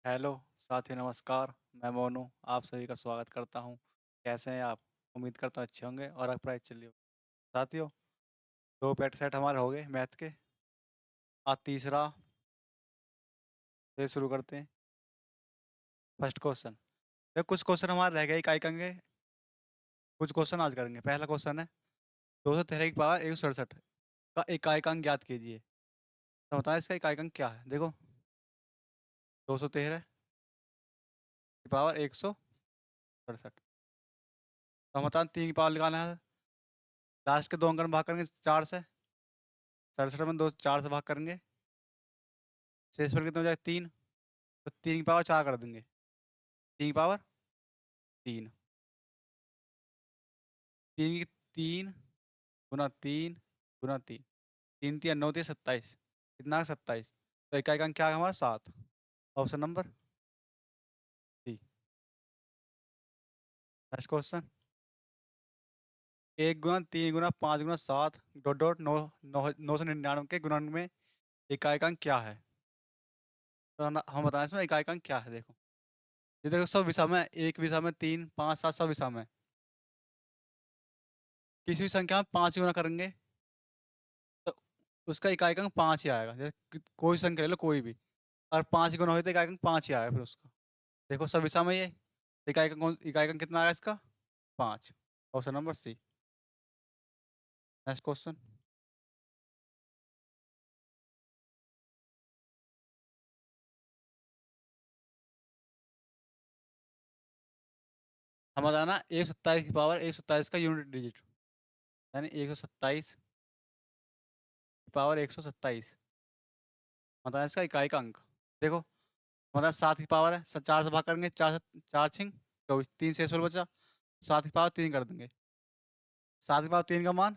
Hello साथी नमस्कार। मैं मोनू आप सभी का स्वागत करता हूँ। कैसे हैं आप? उम्मीद करता हूँ अच्छे होंगे और आपकी पढ़ाई चल रही हो। साथियों, 2 पेट सेट हमारे हो गए मैथ के। आज तीसरा से शुरू करते हैं। First question. कुछ क्वेश्चन हमारे रह गए इकाई के। कुछ क्वेश्चन आज करेंगे। पहला क्वेश्चन है 213 की पावर 167 का इकाई ज्ञात कीजिए। तो बताएं इसका इकाई क्या है। देखो, 213 की पावर 167। तो हम बताएं 3 की पावर लगाना है। लास्ट के 2 अंक में भाग करेंगे 4 से। 67 में 2 4 से भाग करेंगे। शेष पर कितने हो जाए 3। तो 3 की पावर 4 कर देंगे। 3 की पावर 3। 3 की 3 गुना 3 गुना 3। 3 3 9 3 27। कितना 27। तो इकाई का अंक क्या है हमारा 7। Option number D. Next question. 1 गुना 3 गुना 5 गुना 7 डॉट डॉट 999 के गुणन में इकाई का अंक क्या है। तो हम बताएं इसमें इकाई का अंक क्या है। देखो, ये देखो सब विषम है। एक विषम है, 3 5 7 सब विषम है। किसी भी संख्या में 5 गुना करेंगे तो उसका इकाई का अंक 5 ही आएगा। जैसे कोई संख्या ले लो कोई भी, और 5 गुना हो तो इकाई का अंक 5 ही आएगा फिर उसका। देखो सब विषम है ये। इकाई का अंक कितना आएगा इसका 5। Option number C. Next question. हम बताना 127 की पावर 127 का यूनिट डिजिट, यानी 127 की पावर 127। बताना इसका इकाई का अंक। देखो, मतलब 7 की पावर है, 4 से भाग करेंगे। 4 से 4 छिंग 24, 3 से इसमें बचा। 7 की पावर 3 कर देंगे। 7 की पावर 3 का मान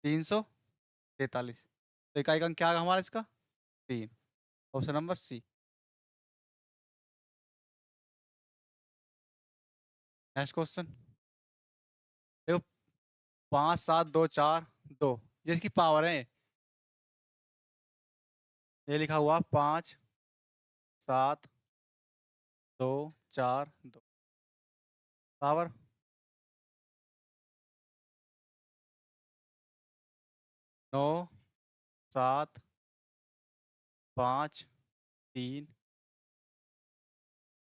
343। तो इकाई का अंक क्या आएगा हमारा इसका 3। Option number C. Next question. देखो, 5 7 2 4 2, ये इसकी पावर है। ये लिखा हुआ 5 7 2 4 2 पावर 9 7 5 3।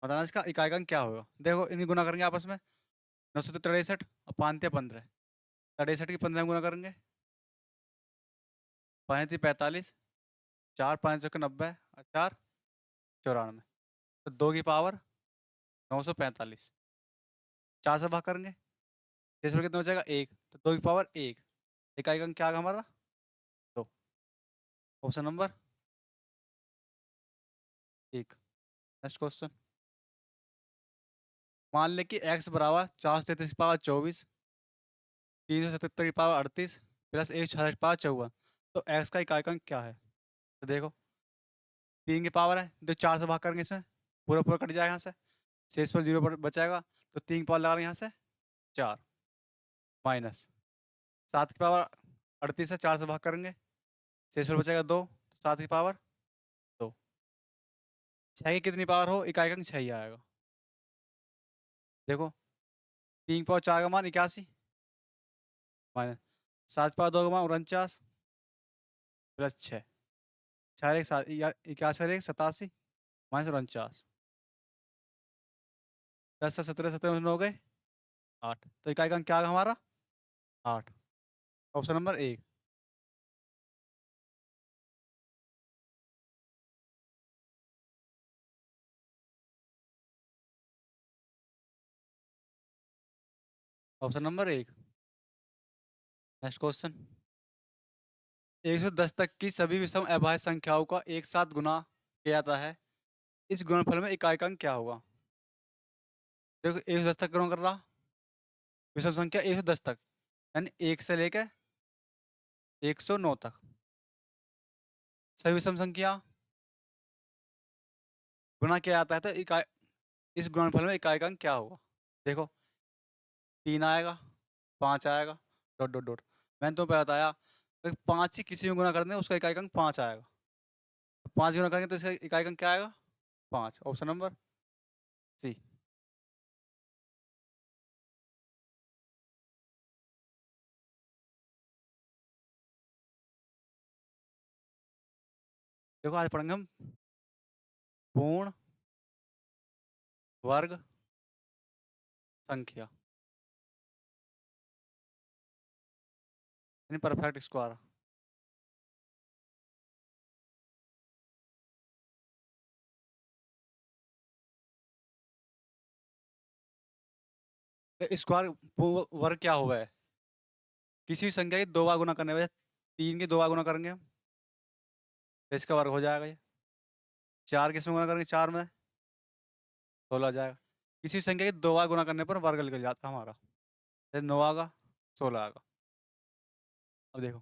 बताना इसका इकाई का अंक क्या होगा। देखो, इन्हें गुना करेंगे आपस में। 963 और 5 3 15। 63 की 15 गुना करेंगे। 5 3 45। 4 5 1 90 और 4 94। तो 2 की पावर 945। 4 से भाग करेंगे। इसमें कितना बचेगा 1। तो 2 की पावर 1। इकाई का अंक क्या आएगा हमारा 2। Option number 1। Next question. मान लें कि x बराबर 433 की पावर 24, 377 की पावर 38 प्लस 166 की पावर 54। तो x का इकाई का अंक क्या है। तो देखो, 3 की पावर है, तो 4 से भाग करेंगे। इसमें पूरा पूरा कट जाएगा यहाँ से। शेष पर 0 पर बचाएगा। तो 3 की पावर लगा रहे हैं यहाँ से 4 माइनस 7 की पावर 38 है। 4 से भाग करेंगे। शेष पर बचेगा 2। तो 7 की पावर 2। 6 की कितनी पावर हो इकाई का अंक 6 ही आएगा। देखो, 3 की पावर 4 का मान 81 माइनस 7 की पावर 2 का मान 49 प्लस 6। 4 एक 7 81 और 1 87 माइनस 49। 10 से 17 17 में हो गए 8। तो इकाई का अंक क्या आएगा हमारा 8। Option number 1। Option number 1। Next question. 110 तक की सभी विषम अभाज्य संख्याओं का एक साथ गुना किया जाता है। इस गुणनफल में इकाई का अंक क्या होगा। देखो, 110 तक गुणा कर रहा विषम संख्या 110 तक, यानी 1 से लेकर 109 तक सभी विषम संख्या गुना किया जाता है। तो इकाई इस गुणनफल में इकाई का अंक क्या होगा। देखो, 3 आएगा, 5 आएगा, डॉट डॉट डॉट। मैंने तुम्हें बताया, 5 ही किसी में गुना कर दें उसका इकाई का अंक 5 आएगा। 5 गुना करेंगे तो इसका इकाई का अंक क्या आएगा 5। Option number C. देखो आज पढ़ेंगे हम पूर्ण वर्ग संख्या यानी परफेक्ट स्क्वायर। स्क्वायर वर्ग क्या हुआ है? किसी भी संख्या की दो बार गुना करने वजह 3 की दो बार गुना करेंगे हम, तो इसका वर्ग हो जाएगा ये। 4 किस में गुना करेंगे? 4 में 16 आ जाएगा। किसी भी संख्या की दो बार गुना करने पर वर्ग निकल जाता है हमारा। जैसे 9 आगा, 16 आगा। अब देखो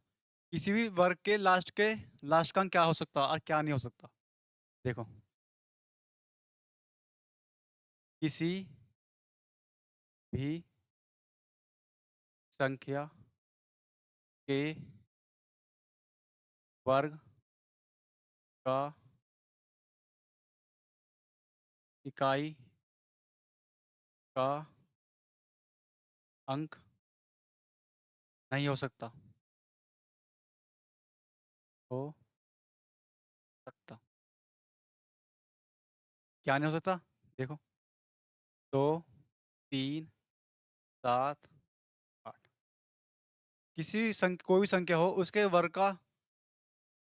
किसी भी वर्ग के लास्ट का अंक क्या हो सकता है और क्या नहीं हो सकता। देखो किसी भी संख्या के वर्ग का इकाई का अंक नहीं हो सकता। हो सकता। क्या नहीं हो सकता? देखो 2, 3, 7, 8। किसी कोई भी संख्या हो उसके वर्ग का,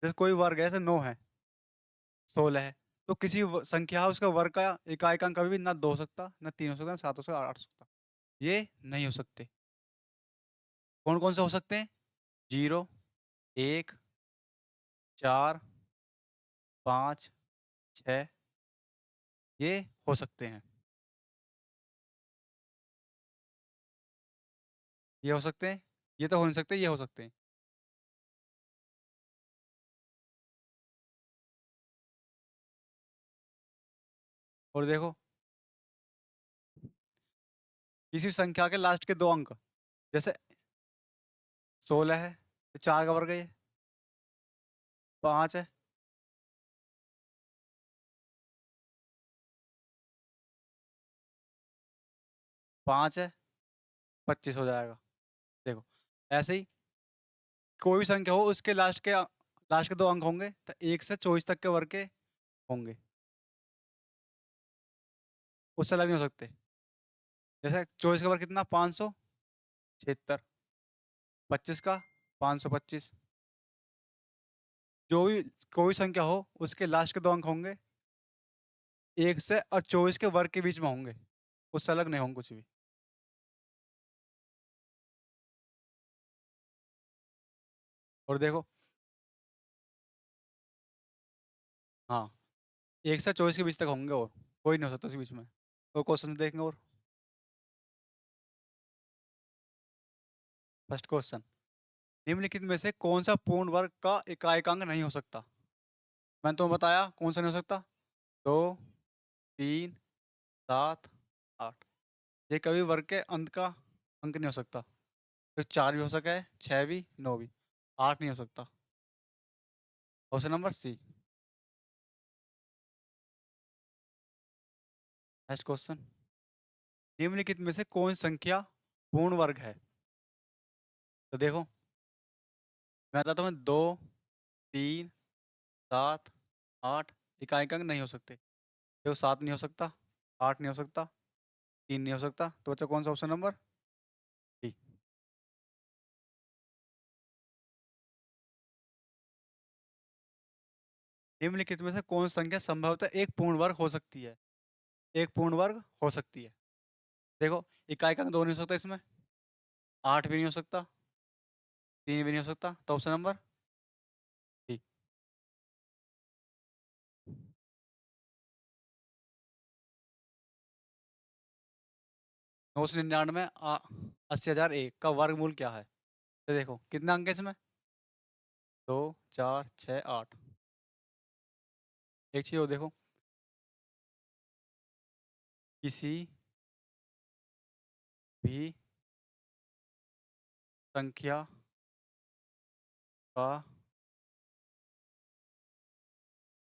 जैसे कोई वर्ग है, जैसे 9 है, 16 है, तो किसी संख्या है उसका वर्ग का इकाई का अंक कभी भी ना 2 हो सकता, ना 3 हो सकता, ना 7 हो सकता, 8 हो सकता। ये नहीं हो सकते। कौन कौन से हो सकते हैं? 0, 1, 4, 5, 6, ये हो सकते हैं। ये हो सकते हैं। ये तो हो नहीं सकते, ये हो सकते हैं। और देखो किसी संख्या के लास्ट के दो अंक, जैसे 16 है तो 4 का वर्ग है ये, 5 है, 5 है, 25 हो जाएगा। देखो ऐसे ही कोई भी संख्या हो उसके लास्ट के दो अंक होंगे तो 1 से 24 तक के वर्ग के होंगे, उससे अलग नहीं हो सकते। जैसे 24 का वर्ग कितना? 576। 25 का 525। जो भी कोई संख्या हो उसके लास्ट के दो अंक होंगे 1 से 24 के वर्ग के बीच में होंगे, उससे अलग नहीं होंगे कुछ भी। और देखो हाँ, 1 से 24 के बीच तक होंगे और कोई नहीं हो सकता उसके बीच में। और क्वेश्चन देखेंगे। और फर्स्ट क्वेश्चन, निम्नलिखित में से कौन सा पूर्ण वर्ग का इकाई का अंक नहीं हो सकता? मैंने तुम्हें बताया कौन सा नहीं हो सकता। 2, 3, 7, 8। ये कभी वर्ग के अंत का अंक नहीं हो सकता। तो 4 भी हो सका है, 6 भी, 9 भी, 8 नहीं हो सकता। Option number C. Next question, निम्नलिखित में से कौन सी संख्या पूर्ण वर्ग है? तो देखो मैं बताता हूँ, 2, 3, 7, 8 इकाई का अंक नहीं हो सकते। देखो 7 नहीं हो सकता, 8 नहीं हो सकता, 3 नहीं हो सकता, तो बच्चा कौन सा ऑप्शन नंबर डी। निम्नलिखित में से कौन सी संख्या संभवतः एक पूर्ण वर्ग हो सकती है? एक पूर्ण वर्ग हो सकती है। देखो इकाई का अंक 2 नहीं हो सकता इसमें, 8 भी नहीं हो सकता, 3 भी नहीं हो सकता, तो ऑप्शन नंबर डी। 999 80,001 का वर्गमूल क्या है? तो देखो कितने अंक है इसमें? 2, 4, 6, 8। एक चीज और देखो, किसी भी संख्या का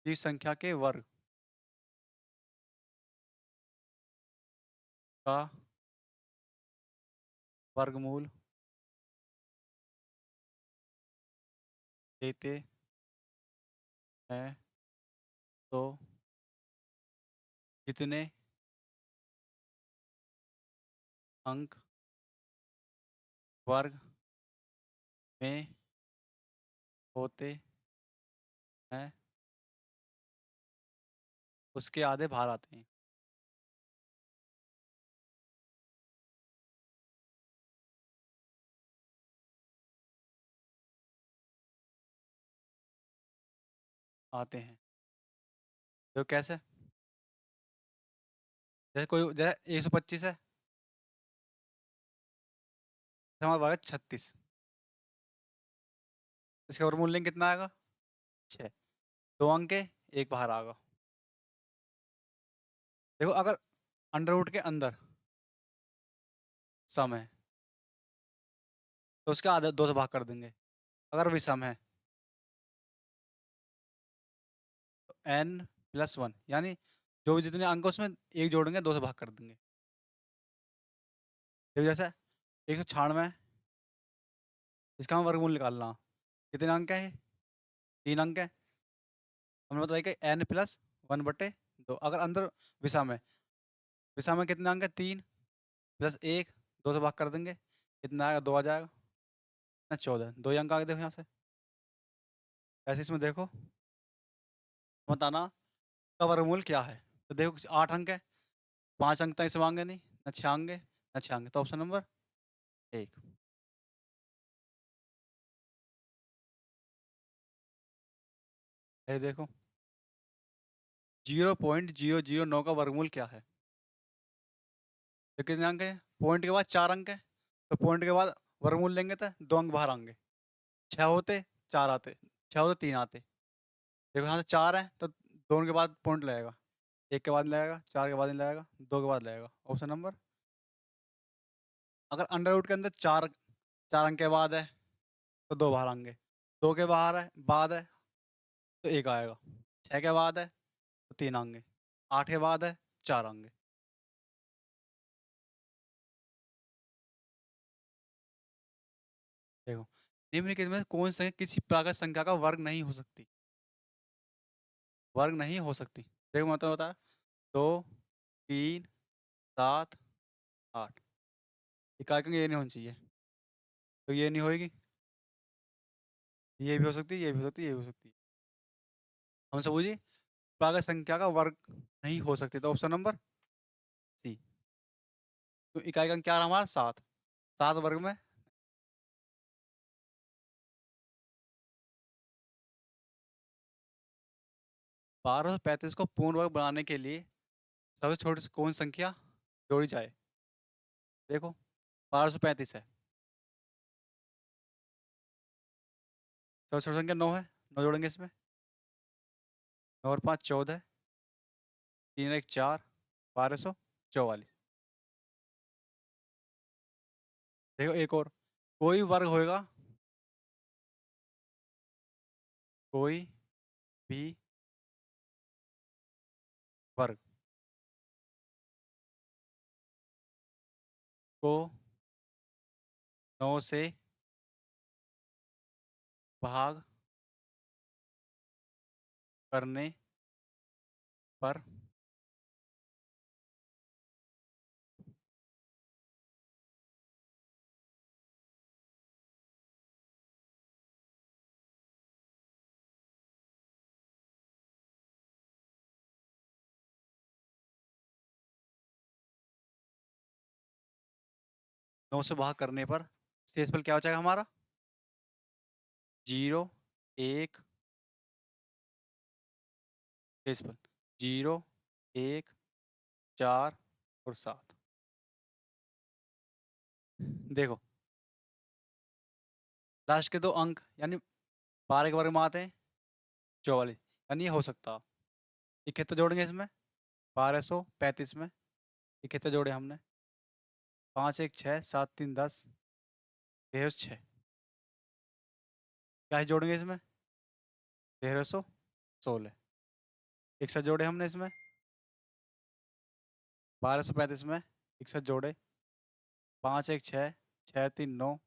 किसी संख्या के वर्ग का वर्गमूल लेते हैं तो कितने अंक वर्ग में होते हैं उसके आधे बाहर आते हैं। आते हैं तो कैसे? जैसे कोई जैसे 125 है, तो हमारा वर्ग 36। इसका वर्गमूल लेंगे कितना आएगा? 6। 2 अंक है, एक बाहर आएगा। देखो अगर अंडर रूट के अंदर सम है तो उसके आधे 2 से भाग कर देंगे। अगर विषम है तो n+1, यानी जो भी जितने अंक है उसमें एक जोड़ेंगे, 2 से भाग कर देंगे। देखो जैसे 196, इसका हम वर्गमूल निकालना। कितने अंक है? 3 अंक है। हमने बताया कि n+1/2। अगर अंदर विषम है, विषम में कितने अंक है? 3 + 1, 2 से भाग कर देंगे, कितना आएगा? 2 आ जाएगा ना, 14। 2 ही अंक आ गए, देखो यहाँ से। ऐसे इसमें देखो बताना का वर्गमूल क्या है। तो देखो कुछ 8 अंक है, 5 अंक तो इसमें आएंगे नहीं, ना 6 आएंगे ना 6 आएंगे, तो ऑप्शन नंबर 1। ये देखो 0.009 का वर्गमूल क्या है? तो कितने अंक है? पॉइंट के बाद 4 अंक है, तो पॉइंट के बाद वर्गमूल लेंगे तो 2 अंक बाहर आएंगे। 6 होते 4 आते, 6 होते 3 आते। देखो यहाँ से 4 है तो 2 के बाद पॉइंट लगेगा, 1 के बाद लगेगा, 4 के बाद नहीं लगेगा, 2 के बाद लगेगा। ऑप्शन नंबर, अगर अंडर रूट के अंदर 4 अंक के बाद है तो 2 बाहर आएंगे, 2 के बाहर है बाद है तो 1 आएगा, 6 के बाद है तो 3 आएंगे, 8 के बाद है 4 आएंगे। देखो निम्नलिखित में से कौन सी किसी प्राकृत संख्या का वर्ग नहीं हो सकती? वर्ग नहीं हो सकती, देखो मतलब होता है 2, 3, 7, 8। इकाई अंक ये नहीं होनी चाहिए, तो ये नहीं होएगी, ये भी हो सकती है, ये भी हो सकती है, ये भी हो सकती है। हमसे पूछिए प्राकृत संख्या का वर्ग नहीं हो सकती, तो ऑप्शन नंबर सी। तो इकाई अंक क्या रहा हमारा? 7। 7 वर्ग में 1235 को पूर्ण वर्ग बनाने के लिए सबसे छोटी सी कौन संख्या जोड़ी जाए? देखो 1235 है, सबसे छोटी संख्या 9 है, 9 जोड़ेंगे इसमें। 9 और 5 14, 3 और 1 4, 1244। देखो एक और, कोई वर्ग होएगा, कोई भी वर्ग को 9 से भाग करने पर 9 से भाग करने पर शेषफल क्या हो जाएगा हमारा? 0, 1, शेषफल 0, 1, 4 और 7। देखो लास्ट के 2 अंक यानी 12 के वर्ग में आते हैं 44, यानी ये हो सकता। ये कितने जोड़ेंगे इसमें? 1235 में ये कितने जोड़े हमने? 5 1 6 7 3 10, 1306। क्या ही जोड़ेंगे इसमें? 1316। एक साथ जोड़े हमने इसमें 1235 में एक साथ जोड़े, 5 1 6, 6 3 9,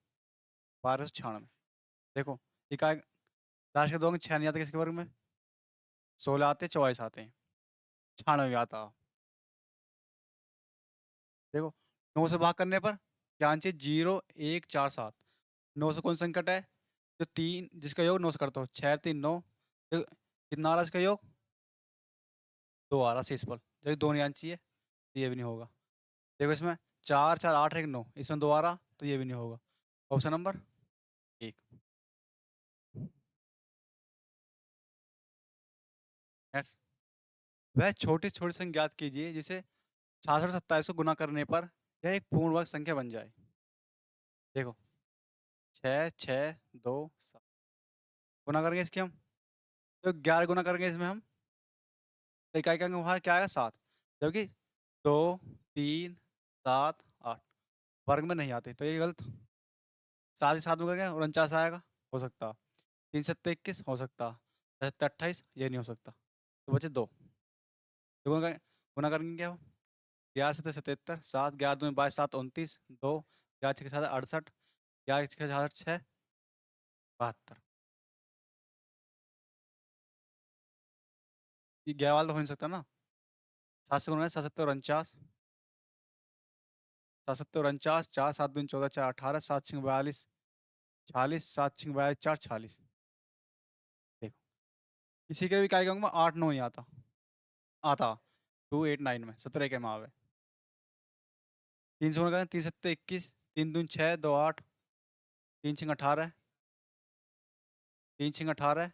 1296। देखो इकाई लास्ट के दो अंक 6 नहीं आते किसके वर्ग में, 16 आते, 44 आते हैं, 96 आता। देखो 9 से भाग करने पर क्या आंसर, 0 1 4 7। 9 से कौन सा संकट है, जो तीन जिसका योग 9 से करता हो, 6 3 9, कितना आ रहा है इसका योग, 2 आ रहा शेष पर, जब 2 नहीं आना चाहिए तो ये भी नहीं होगा। देखो इसमें 4 4 8 1 9, इसमें 2 आ रहा तो ये भी नहीं होगा। ऑप्शन नंबर एक। Next, वह छोटी छोटी संख्या ज्ञात कीजिए जिसे 66 27 को गुना करने पर यह एक पूर्ण वर्ग संख्या बन जाए। देखो 6 6 2 7 गुना करेंगे इसकी हम, तो 11 गुना करेंगे इसमें हम, तो इकाई का अंक वहाँ क्या आएगा 7, जबकि 2 3 7 8 वर्ग में नहीं आते, तो ये गलत। 7 के 7 में करेंगे 49 आएगा, हो सकता। 3 7 21 हो सकता, 7 28 ये नहीं हो सकता, तो बचे 2। तो गुना करेंगे क्या हो, 11 7 77, 7 11 2 22 7 29, 2 11 6 7 68, 11 6 7 6 72। ये 11 वाला तो हो नहीं सकता ना, 7 से गुना है 7 7 49, 7 7 49, 4 7 2 14 4 18, 7 6 42 46, 7 6 42 4 46। देखो किसी के भी इकाई के अंक में 8 9 नहीं आता, आता 2 8 9 में 17 के में आवे। 3 से गुना करें 3 7 21, 3 2 6 2 8, 3 6 18, 3 6 18,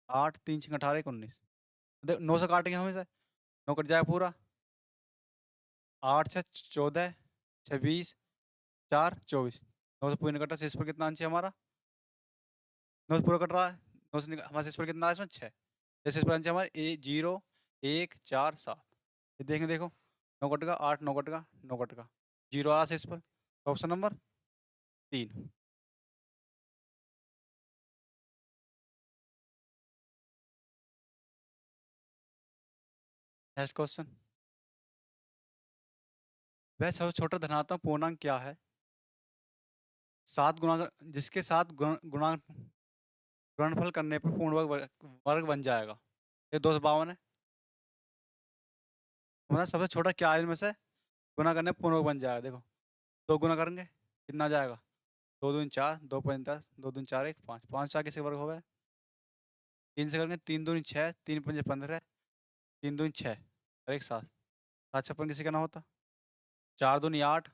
8 3 6 18 19। देखो 9 से काटेंगे हम इसे, 9 कट जाएगा पूरा, 8 से 14 26 4 24, 9 से पूरी नहीं कटा, शेष पर कितना आंसर हमारा, 9 से पूरा कट रहा है, 9 से हमारा शेष पर कितना है इसमें 6, शेष पर आंसर हमारे 0 1 4 7। ये देखें देखो 9 कटेगा 8 9 कटेगा 9 कटेगा, 0 आ रहा शेष पर, ऑप्शन नंबर 3। नेक्स्ट क्वेश्चन, वह सबसे छोटा धनात्मक पूर्णांक क्या है, 7 गुणा जिसके साथ गुणनफल करने पर पूर्ण वर्ग बन जाएगा। ये 252 है, मतलब सबसे छोटा क्या है इनमें से, गुना करने पर पूर्ण वर्ग बन जाएगा। देखो 2 गुना करेंगे कितना जाएगा, 2 दूनी 4, 2 5 10, 2 दूनी 4 1 5, 5 4 किसके वर्ग हो गए, 3 से करेंगे 3 दूनी 6, 3 5 15, 3 दूनी 6 और एक 7, 7 56 किसी का ना होता, 4 दूनी 8,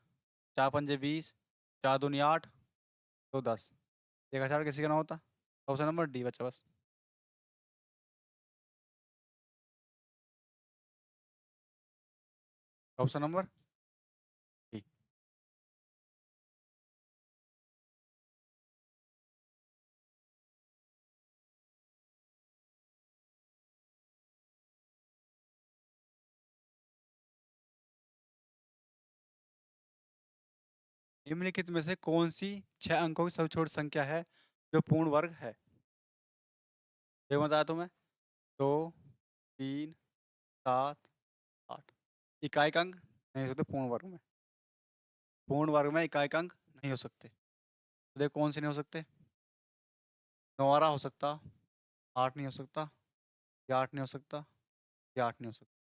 4 5 20, 4 दूनी 8, 2 10, 1000 किसी का ना होता, ऑप्शन नंबर डी बचा बस। Option number D. निम्नलिखित में से कौन सी 6 अंकों की सबसे छोटी संख्या है जो पूर्ण वर्ग है, देखो बताया तुम्हें, 2 3 7 8। इकाई का अंक नहीं हो सकते पूर्ण वर्ग में, पूर्ण वर्ग में इकाई का अंक नहीं हो सकते, तो देखो कौन से नहीं हो सकते, 9 हो सकता, 8 नहीं हो सकता, या 8 नहीं हो सकता, या 8 नहीं हो सकता,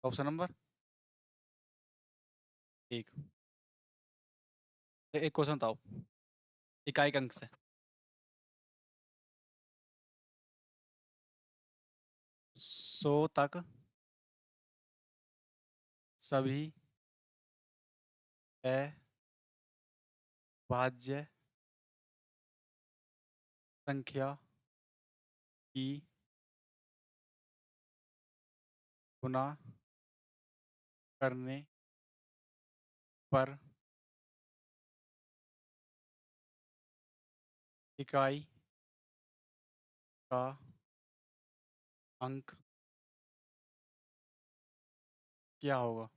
ऑप्शन नंबर एक। एक क्वेश्चन बताओ इकाई का अंक से, 100 तक सभी अभाज्य संख्या की गुना करने पर इकाई का अंक क्या होगा,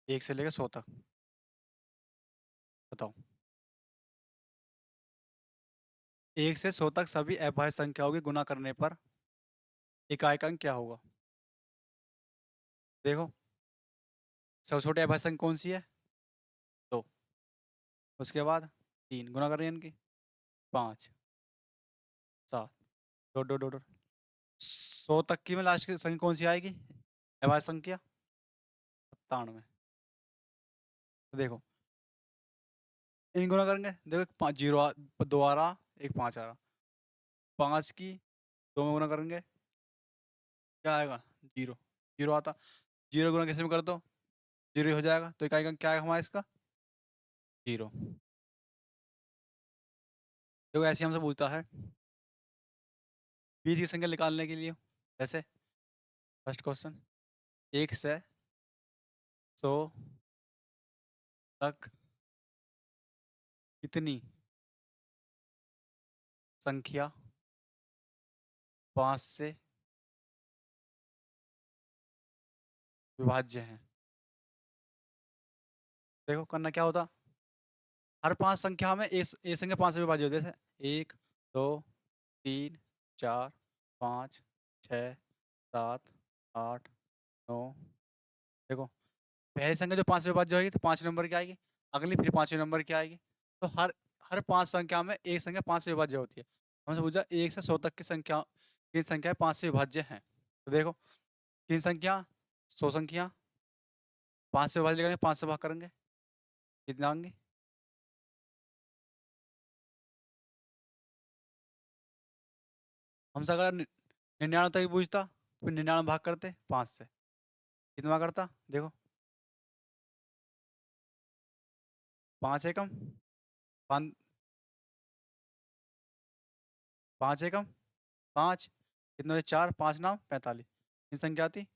1 से लेकर 100 तक, बताओ। 1 से 100 तक सभी अभाज्य संख्याओं की गुणा करने पर इकाई का अंक क्या होगा? देखो, सबसे छोटी अभाज्य संख्या कौन सी है? 2। उसके बाद 3 गुणा करें इनकी, 5, 7, डॉट डॉट डॉट डॉट। 100 तक की में लास्ट की संख्या कौन सी आएगी? अभाज्य संख्या 97। तो देखो, इन गुणा करेंगे, देखो 5 जीरो 2 आ रहा, एक 5 आ रहा। 5 की 2 में गुणा करेंगे, क्या आएगा? 0। 0 आता, 0 गुणा किसी में कर दो, 0 ही हो जाएगा। तो इकाई का क्या है हमारा इसका? 0। देखो ऐसे हमसे पूछता है बीच की संख्या निकालने के लिए। जैसे फर्स्ट क्वेश्चन, 1 से 100 तक कितनी संख्या 5 से विभाज्य है? देखो करना क्या होता, हर 5 संख्या में ए संख्या 5 से विभाज्य होती है। जैसे 1, 2, 3, 4, 5, 6, 7, 8, 9। देखो, पहली संख्या जो 5 से विभाज्य होगी तो 5 नंबर की आएगी, अगली फिर 5 नंबर की आएगी। तो हर हर 5 संख्या में एक संख्या 5 से विभाज्य होती है। हमसे पूछा 1 से 100 तक की संख्या, किन संख्याएं 5 से विभाज्य हैं? तो देखो, किन संख्या, 100 संख्या 5 से विभाज्य करेंगे, 5 से भाग करेंगे, कितना आएंगे? हमसे अगर 99 तक ही पूछता तो फिर 99 भाग करते 5 से, कितना करता? देखो, 5 एकम 5, 5 एकम 5, कितने बचे? 4, 5 नाम 45, कितनी संख्या आती?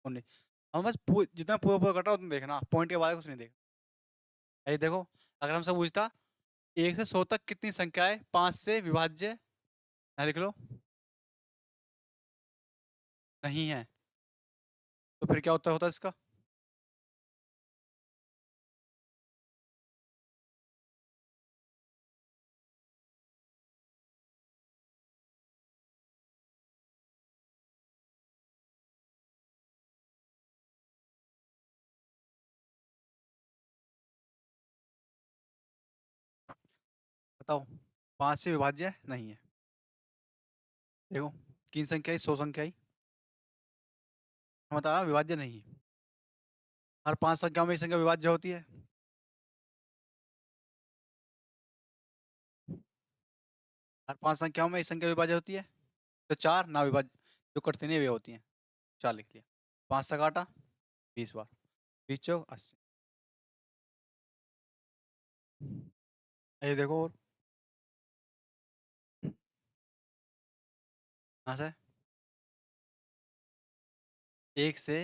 19। हम बस जितना पूरा पूरा कटा उतना देखना, पॉइंट के बाद कुछ नहीं देखना। ये देखो, अगर हमसे पूछता 1 से 100 तक कितनी संख्याएं 5 से विभाज्य, यहाँ लिख लो, नहीं है, तो फिर क्या उत्तर होता है इसका? बताओ, 5 से विभाज्य नहीं है। देखो, किन संख्या ही 100 संख्या ही बता, विभाज्य नहीं है। हर 5 संख्याओं में एक संख्या विभाज्य होती है। हर 5 संख्याओं में एक संख्या विभाज्य होती है, तो 4 ना विभाज्य जो कटती नहीं वे होती हैं। 4 लिख लिया, 5 से काटा 20 बार, 20 चौक 80। ये देखो, और यहाँ से 1 से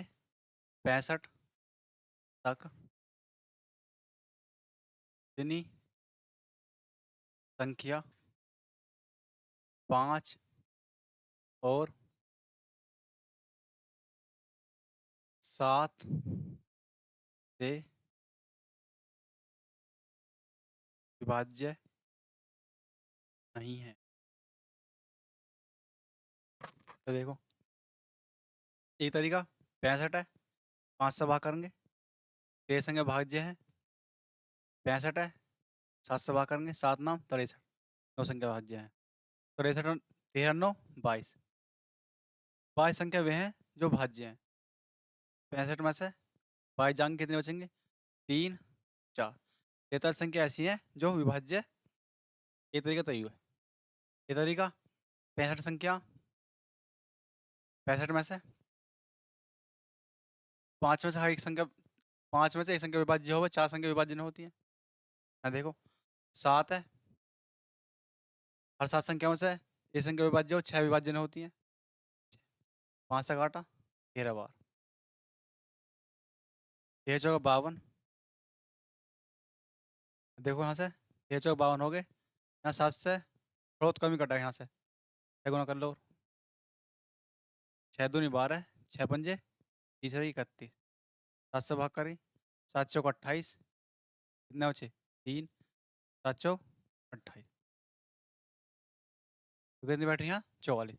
65 तक कितनी संख्या 5 और 7 से विभाज्य नहीं है? तो देखो, एक तरीका 65 है, 5 से भाग करेंगे, 13 संख्या भाज्य है, 65 है, 7 से भाग करेंगे, 7 नाम 63, 9 संख्या भाज्य है। 63 और 13 9 22, 22 संख्या वे हैं जो भाज्य हैं। 65 में से 22 जाएंगे, कितने बचेंगे? 3, 4। 43 संख्या ऐसी है जो विभाज्य, ये तरीका तो ही है। ये तरीका 65 संख्या, 65 में से 5 में से हर एक संख्या, 5 में से एक संख्या विभाज्य हो, 4 संख्या विभाज्य नहीं होती है। हाँ देखो, 7 है, हर 7 संख्याओं से एक संख्या विभाज्य हो, 6 विभाज्य नहीं होती है। 5 से काटा 13 बार, 13 चौका 52। देखो यहाँ से 13 चौका 52 हो गए, यहाँ 7 से थोड़ा तो कम ही कटा है, यहाँ से 6 गुना कर लो, 6 दूनी 12, 6 पंजे तीसरे 31, 7 से भाग करी, 7 चौक 28, कितने बचे? 3, 7 चौक 28। तो कितनी बैटरी है? 44।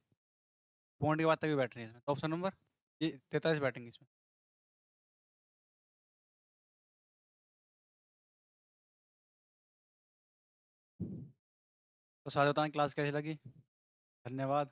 पॉइंट के बाद तक भी बैटरी है इसमें, तो ऑप्शन नंबर ये 43 बैटरी इसमें। तो साथ बताएं क्लास कैसी लगी। धन्यवाद।